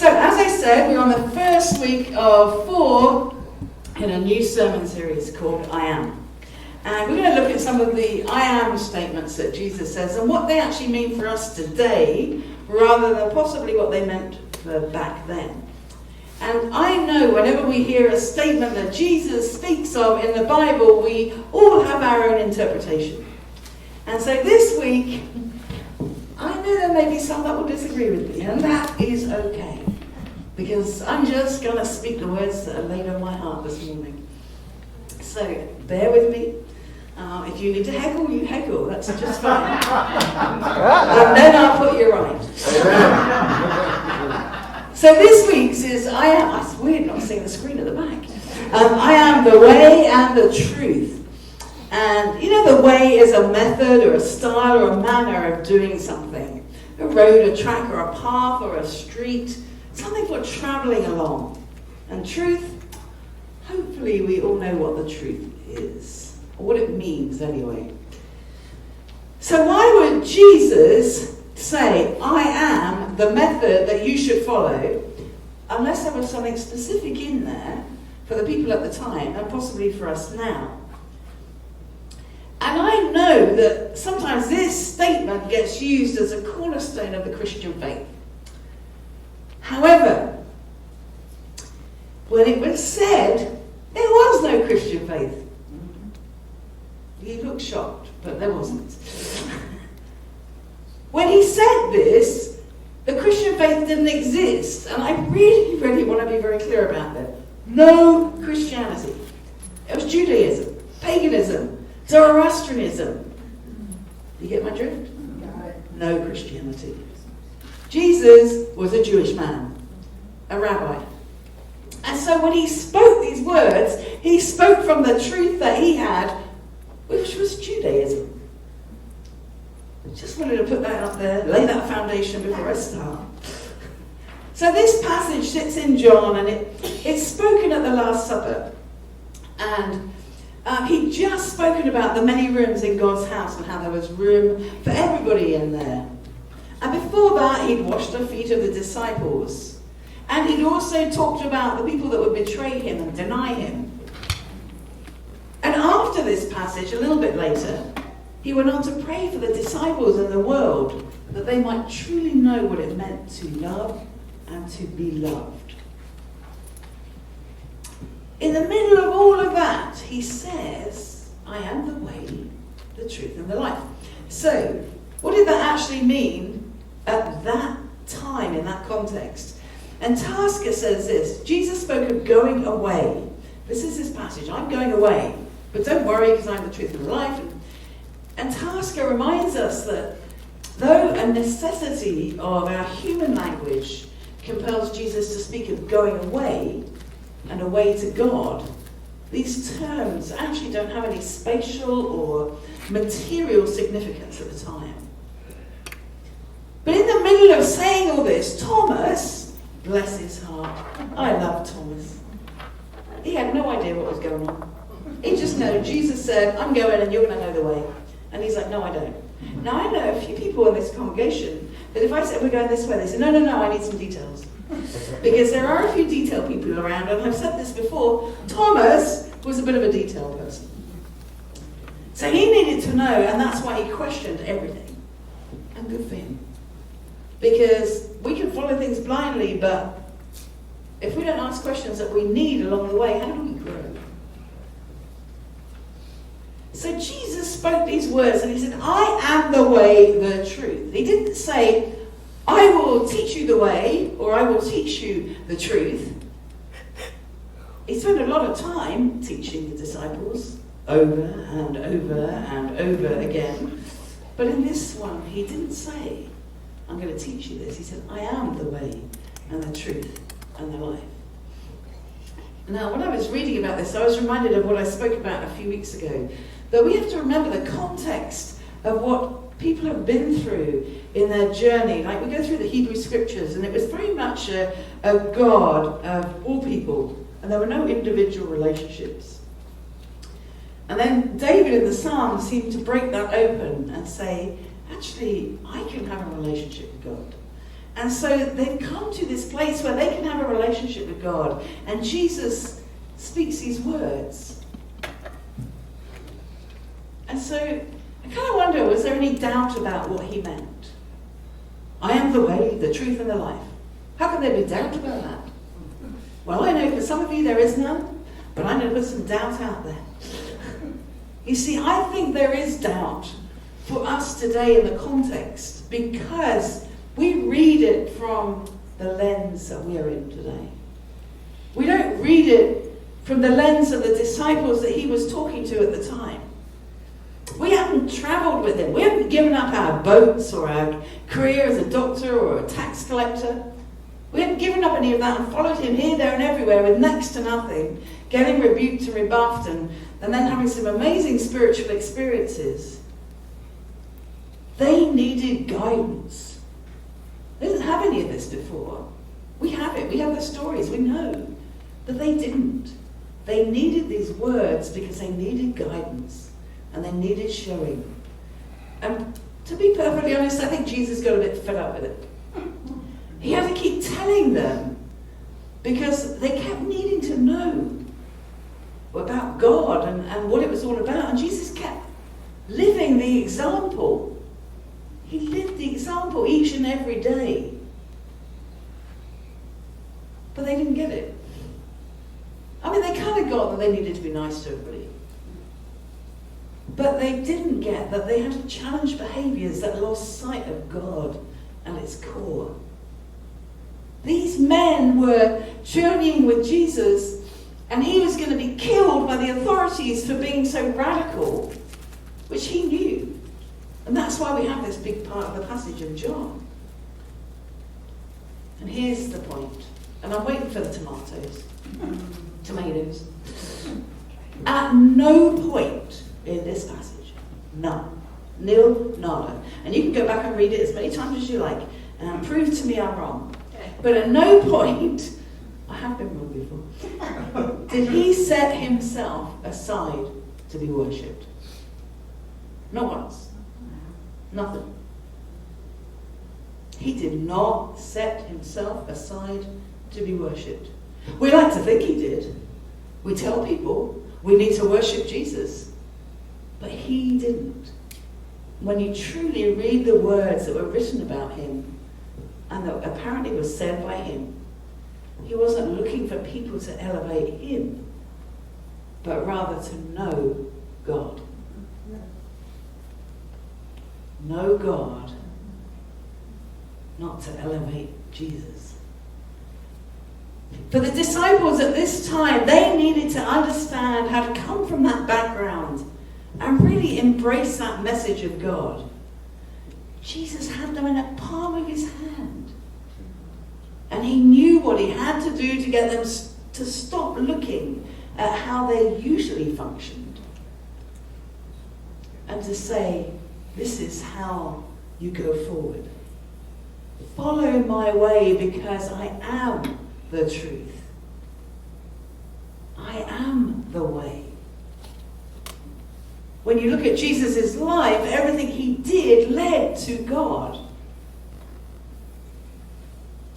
So, as I said, we're on the first week of 4 in a new sermon series called I Am. And we're going to look at some of the I Am statements that Jesus says and what they actually mean for us today, rather than possibly what they meant for back then. And I know whenever we hear a statement that Jesus speaks of in the Bible, we all have our own interpretation. And so this week, I know there may be some that will disagree with me, and that is okay. Because I'm just going to speak the words that are laid on my heart this morning. So, bear with me. If you need to heckle, you heckle. That's just fine. And then I'll put you right. So this week's is I Am. It's weird not seeing the screen at the back. I am the way and the truth. And you know, the way is a method or a style or a manner of doing something. A road, a track, or a path, or a street. Something for travelling along. And truth, hopefully we all know what the truth is. Or what it means anyway. So why would Jesus say, I am the method that you should follow, unless there was something specific in there for the people at the time, and possibly for us now? And I know that sometimes this statement gets used as a cornerstone of the Christian faith. However, when it was said, there was no Christian faith. You look shocked, but there wasn't. When he said this, the Christian faith didn't exist. And I really, really want to be very clear about that. No Christianity. It was Judaism, paganism, Zoroastrianism. You get my drift? No Christianity. Jesus was a Jewish man, a rabbi. And so when he spoke these words, he spoke from the truth that he had, which was Judaism. I just wanted to put that out there, lay that foundation before I start. So this passage sits in John, and it's spoken at the Last Supper. And he'd just spoken about the many rooms in God's house and how there was room for everybody in there. And before that, he'd washed the feet of the disciples. And he'd also talked about the people that would betray him and deny him. And after this passage, a little bit later, he went on to pray for the disciples and the world, that they might truly know what it meant to love and to be loved. In the middle of all of that, he says, I am the way, the truth, and the life. So, what did that actually mean at that time, in that context? And Tasker says this, Jesus spoke of going away. This is his passage, I'm going away. But don't worry, because I'm the truth and the life. And Tasker reminds us that though a necessity of our human language compels Jesus to speak of going away and away to God, these terms actually don't have any spatial or material significance at the time. But in the middle of saying all this, Thomas, bless his heart, I love Thomas. He had no idea what was going on. He just knew Jesus said, I'm going and you're going to know the way. And he's like, no, I don't. Now, I know a few people in this congregation that if I said we're going this way, they say, no, I need some details. Because there are a few detail people around, and I've said this before, Thomas was a bit of a detail person. So he needed to know, and that's why he questioned everything. And good for him. Because we can follow things blindly, but if we don't ask questions that we need along the way, how do we grow? So Jesus spoke these words and he said, I am the way, the truth. He didn't say, I will teach you the way, or I will teach you the truth. He spent a lot of time teaching the disciples over and over and over again. But in this one, he didn't say, I'm going to teach you this. He said, I am the way and the truth and the life. Now, when I was reading about this, I was reminded of what I spoke about a few weeks ago. That we have to remember the context of what people have been through in their journey. Like we go through the Hebrew scriptures, and it was very much a God of all people, and there were no individual relationships. And then David in the Psalms seemed to break that open and say, actually, I can have a relationship with God. And so they've come to this place where they can have a relationship with God. And Jesus speaks these words. And so I kind of wonder, was there any doubt about what he meant? I am the way, the truth, and the life. How can there be doubt about that? Well, I know for some of you there is none, but I know there's some doubt out there. You see, I think there is doubt for us today in the context because we read it from the lens that we're in today. We don't read it from the lens of the disciples that he was talking to at the time. We haven't travelled with him. We haven't given up our boats or our career as a doctor or a tax collector. We haven't given up any of that and followed him here, there and everywhere with next to nothing, getting rebuked and rebuffed and then having some amazing spiritual experiences. They needed guidance. They didn't have any of this before. We have it. We have the stories. We know. But they didn't. They needed these words because they needed guidance. And they needed showing. And to be perfectly honest, I think Jesus got a bit fed up with it. He had to keep telling them because they kept needing to know about God and what it was all about. And Jesus kept living the example. He lived the example each and every day. But they didn't get it. I mean, they kind of got that they needed to be nice to everybody. But they didn't get that they had to challenge behaviours that lost sight of God at its core. These men were journeying with Jesus, and he was going to be killed by the authorities for being so radical, which he knew. And that's why we have this big part of the passage of John. And here's the point. And I'm waiting for the tomatoes. At no point in this passage, none, nil, nada. And you can go back and read it as many times as you like and prove to me I'm wrong. But at no point, I have been wrong before, did he set himself aside to be worshipped. Not once. Nothing. He did not set himself aside to be worshipped. We like to think he did. We tell people we need to worship Jesus. But he didn't. When you truly read the words that were written about him and that apparently were said by him, he wasn't looking for people to elevate him, but rather to know God. Know God, not to elevate Jesus. For the disciples at this time, they needed to understand how to come from that background and really embrace that message of God. Jesus had them in the palm of his hand. And he knew what he had to do to get them to stop looking at how they usually functioned. And to say, this is how you go forward. Follow my way because I am the truth. I am the way. When you look at Jesus' life, everything he did led to God.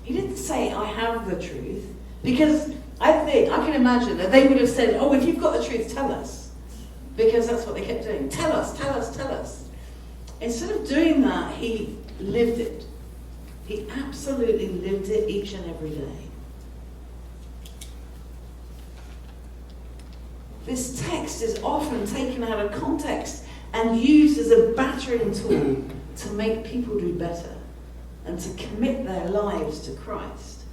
He didn't say, I have the truth, because I can imagine that they would have said, oh, if you've got the truth, tell us. Because that's what they kept doing. Tell us, tell us, tell us. Instead of doing that, he lived it. He absolutely lived it each and every day. This text is often taken out of context and used as a battering tool to make people do better and to commit their lives to Christ.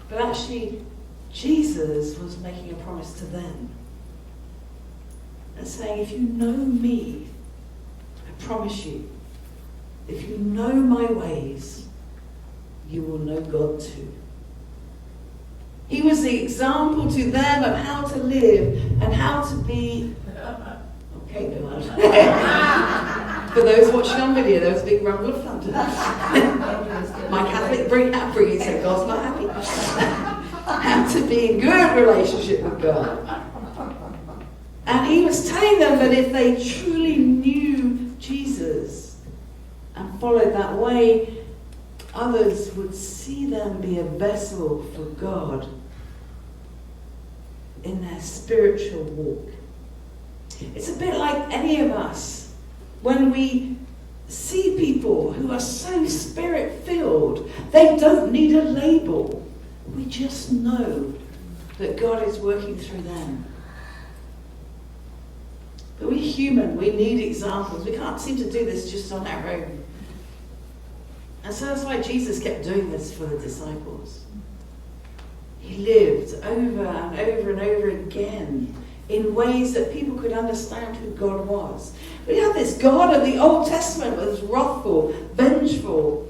But actually, Jesus was making a promise to them and saying, if you know me, I promise you, if you know my ways, you will know God too. He was the example to them of how to live and how to be. Okay, go on. For those watching on video, there was a big rumble of thunder. My Catholic brain upbringing said God's not happy. How to be in good relationship with God. And he was telling them that if they truly knew Jesus and followed that way, others would see them be a vessel for God in their spiritual walk. It's a bit like any of us when we see people who are so spirit-filled, they don't need a label. We just know that God is working through them. But we're human, we need examples. We can't seem to do this just on our own. And so that's why Jesus kept doing this for the disciples. He lived over and over and over again in ways that people could understand who God was. We had this God of the Old Testament that was wrathful, vengeful,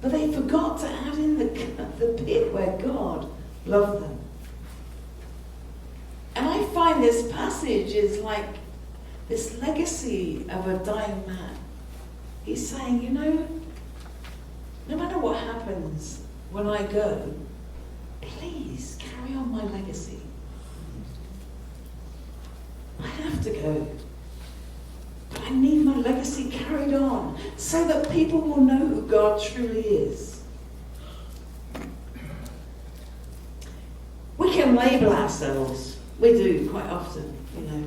but they forgot to add in the bit where God loved them. And I find this passage is like this legacy of a dying man. He's saying, you know, no matter what happens when I go, please carry on my legacy. I have to go. But I need my legacy carried on so that people will know who God truly is. We can label ourselves. We do quite often, you know.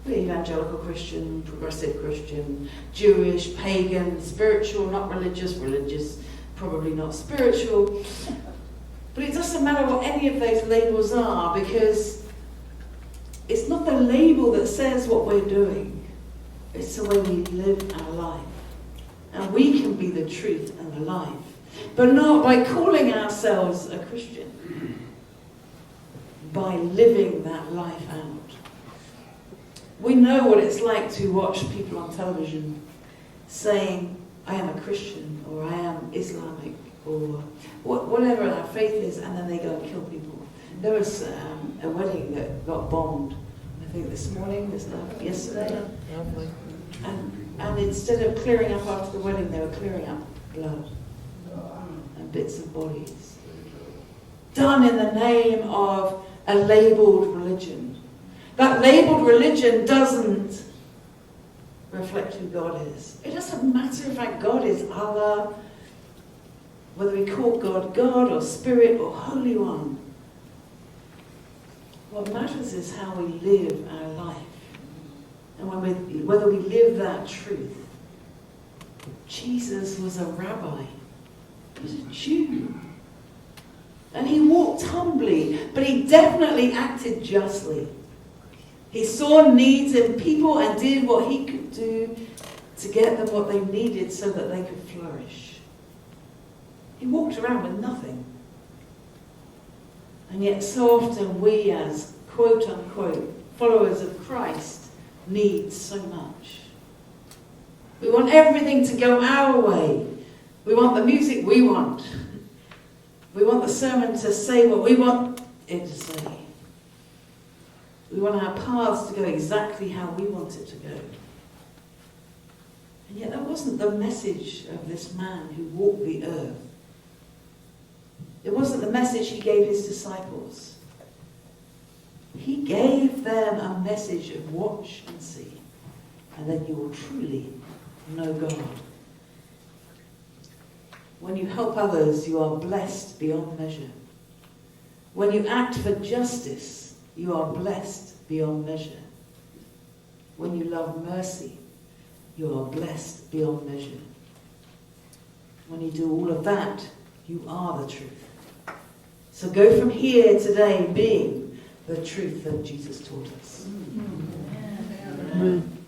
We're evangelical Christian, progressive Christian, Jewish, pagan, spiritual, not religious, religious, probably not spiritual. But it doesn't matter what any of those labels are, because it's not the label that says what we're doing. It's the way we live our life. And we can be the truth and the life. But not by calling ourselves a Christian. By living that life out. We know what it's like to watch people on television saying, I am a Christian, or I am Islamic, or whatever our faith is, and then they go and kill people. There was a wedding that got bombed, I think this morning, yesterday. And instead of clearing up after the wedding, they were clearing up blood and bits of bodies. Done in the name of a labelled religion. That labelled religion doesn't reflect who God is. It doesn't matter if our God is Allah, whether we call God God or Spirit or Holy One. What matters is how we live our life. And whether we live that truth. Jesus was a rabbi. He was a Jew. And he walked humbly, but he definitely acted justly. He saw needs in people and did what he could do to get them what they needed so that they could flourish. He walked around with nothing. And yet so often we as quote-unquote followers of Christ need so much. We want everything to go our way. We want the music we want. We want the sermon to say what we want it to say. We want our paths to go exactly how we want it to go. And yet that wasn't the message of this man who walked the earth. It wasn't the message he gave his disciples. He gave them a message of watch and see, and then you will truly know God. When you help others, you are blessed beyond measure. When you act for justice, you are blessed beyond measure. When you love mercy, you are blessed beyond measure. When you do all of that, you are the truth. So go from here today being the truth that Jesus taught us. Amen.